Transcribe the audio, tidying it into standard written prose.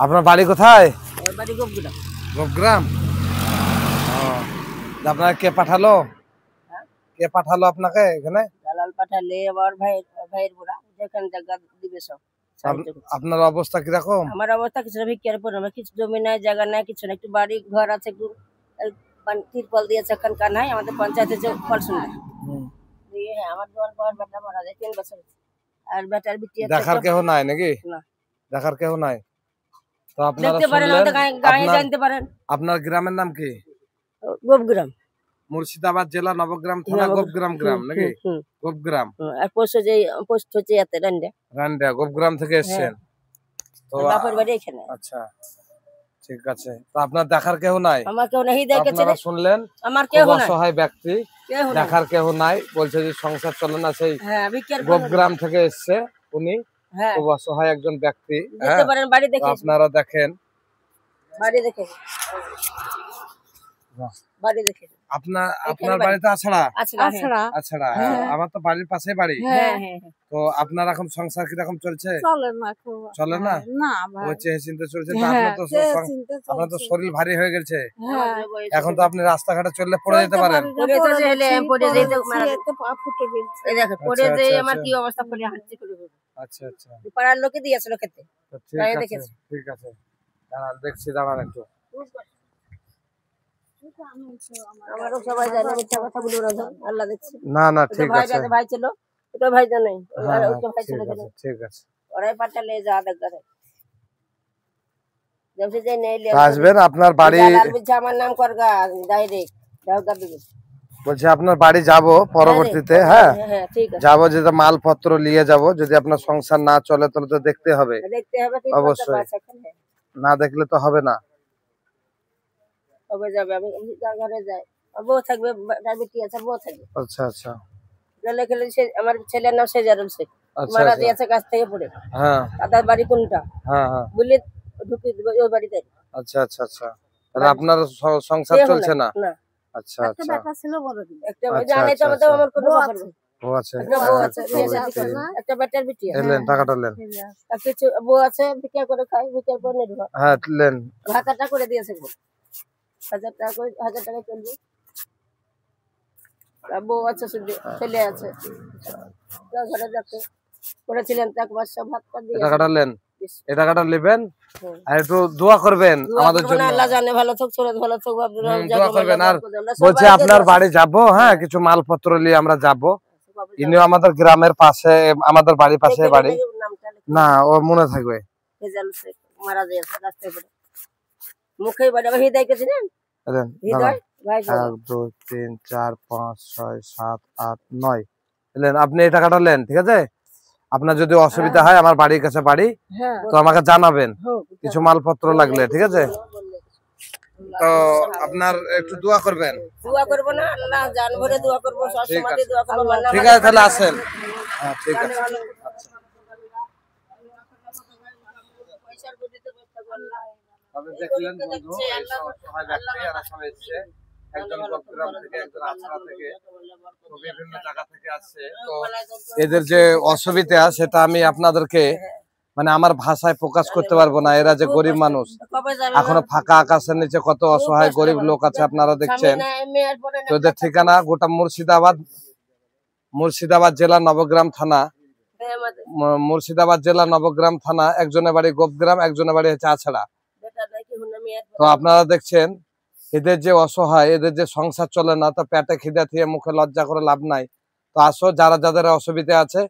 আপনার বাড়ি কোথায়? বাড়ি গোপগ্রাম। গোপগ্রাম। আপনার কে পাঠালো? কে পাঠালো আপনাকে এখানে? দালাল পাঠালে আবার ভাইয়ের বুড়া যেখানে জায়গা দিবে সব। আপনার অবস্থা কিরকম? আমার অবস্থা কিছু না, ভিক্ষার পর আমার কিছু জমি নাই, জায়গা নাই, কিছু না। একটু বাড়ি ঘর আছে, একটু তিরপল দিয়েছে, এখানকার নাই। আমাদের পঞ্চায়েতে যে ফলসুন দিয়ে আমার জোয়ান পাওয়ার বেটা মারা যায় 3 বছর, আর বেটার বিটি দেখার কেউ নাই নাকি? না, দেখার কেউ নাই। তো আপনারা দেখতে পারেন, আমাদের গায়ে জানতে পারেন। আপনার গ্রামের নাম কি? গোপগ্রাম, মুর্শিদাবাদ জেলা, নবগ্রাম থানা, গোপগ্রাম গ্রাম নাকি? গোপগ্রাম। আর পোস্ট হচ্ছে এতে রান্ডা গোপগ্রাম থেকে এসেছেন? তো বাপের বাড়ি এখানে। আচ্ছা, ঠিক আছে। তো আপনার দেখার কেউ নাই? আমার কেউ নাই, দেখেছে। আপনারা শুনলেন, আমার কেউ নাই, অসহায় ব্যক্তি, দেখার কেউ নাই, বলছে যে সংসার চলে না। সেই গোপগ্রাম থেকে এসেছে উনি, খুব অসহায় একজন ব্যক্তি। আপনারা দেখেন, বাড়ি দেখে আপনার বাড়িতে আছড়া? আছড়া, আমার তো বাড়ির পাশে বাড়ি। তো আপনার এখন সংসার কিরকম চলছে? চলে না, ওই চেয়ে চিন্তা চলছে। আপনার তো শরীর ভারী হয়ে গেছে এখন, তো আপনি রাস্তাঘাটে চললে পড়ে যেতে পারেন। আচ্ছা আচ্ছা, পাড়ার লোকে দিয়েছিল খেতে। ঠিক আছে, দেখছি, দাঁড়ান একটু। না না, ঠিক আছে, ভাই ছিল, ওটা ভাই জানাই, ঠিক আছে। ওরাই পাঠালে যা দেখার আসবেন। আপনার বাড়ি আমার নাম করগা ডাইরেক্ট বলছে, আপনার বাড়ি যাব পরবর্তীতে। হ্যাঁ, যাবো, যেটা মালপত্র নিয়ে যাব। যদি আপনার সংসার না চলে তাহলে তো দেখতে হবে, অবশ্যই। না দেখলে তো হবে না। কবে যাবে? আমি ঘরে যাই, বউ থাকবে, বেটি আছে, বউ থাকবে। আচ্ছা আচ্ছা, আমার ছেলের নাম সেজারুল শেখ, মারা দিয়েছে কাছ থেকে পড়ে। হ্যাঁ, দাদার বাড়ি কোনটা? হ্যাঁ হ্যাঁ, বলি ঢুকিয়ে দেবো ওই বাড়িতে। আচ্ছা আচ্ছা আচ্ছা, তাহলে আপনার সংসার চলছে না? আচ্ছা আচ্ছা, আমার কোনো ও আছে, একটা বেটার বিটি আছে। এলেন, টাকাটা নেন। কিছু বউ আছে, ভিক্ষা করে খাই, ভিক্ষার পর নেব। হ্যাঁ, নেন। 1000 টাকা করে দিয়েছে, 1000 টাকা করে, 1000 টাকা চলবে। বউ আছে, ছেলে আছে, ঘরে যাচ্ছে করেছিলেন, তাক বাসা ভাত দিয়ে টাকাটা নেন। এই টাকাটা নেবেন আর একটু দোয়া করবেন আমাদের জন্য। আল্লাহ জানে ভালো থাক, সুরত ভালো থাক, দোয়া করবেন। আর বলছে আপনার বাড়ি যাব, হ্যাঁ, কিছু মালপত্র নিয়ে আমরা যাব। ইনিও আমাদের গ্রামের পাশে, আমাদের বাড়ির পাশে বাড়ি। না, ও মনে থাকবে। মারা দিয়েছে রাস্তায় পড়ে, মুখে বাড়ি। আবার হৃদয় কে চিনেন? হৃদয় 1 2 3 4 5 6 7 8 9 এলেন। আপনি এই টাকাটা নেন, ঠিক আছে? আপনার যদি অসুবিধা হয়, আমার বাড়ির কাছে বাড়ি, তো আমাকে জানাবেন কিছু মালপত্র লাগলে, ঠিক আছে? তো আপনার একটু দোয়া করবেন। দোয়া করব না, আল্লাহ জান ভরে দোয়া করব, সব সময় দোয়া করব। ঠিক আছে, তাহলে আসেন। হ্যাঁ, ঠিক আছে। তবে দেখলেন বন্ধু, অসহায় ব্যক্তি আর সবাই এসেছে, একজন গোপগ্রাম থেকে, একজন আছড়া থেকে, বিভিন্ন জায়গা থেকে আসছে। তো এদের যে অসুবিধা সেটা আমি আপনাদেরকে মানে আমার ভাষায় প্রকাশ করতে পারবো না। এরা যে গরিব মানুষ, এখনো ফাঁকা আকাশের নিচে কত অসহায় গরিব লোক আছে, আপনারা দেখছেন। তো এদের ঠিকানা গোটা মুর্শিদাবাদ জেলা, নবগ্রাম থানা। মুর্শিদাবাদ জেলা, নবগ্রাম থানা। একজনের বাড়ি গোপগ্রাম, একজনের বাড়ি হচ্ছে আছড়া। তো আপনারা দেখছেন এদের যে অসহায়, এদের যে সংসার চলে না, তো পেটে খিদে থেকে মুখে লজ্জা করে লাভ নাই। তো আসো, যারা যাদের অসুবিধা আছে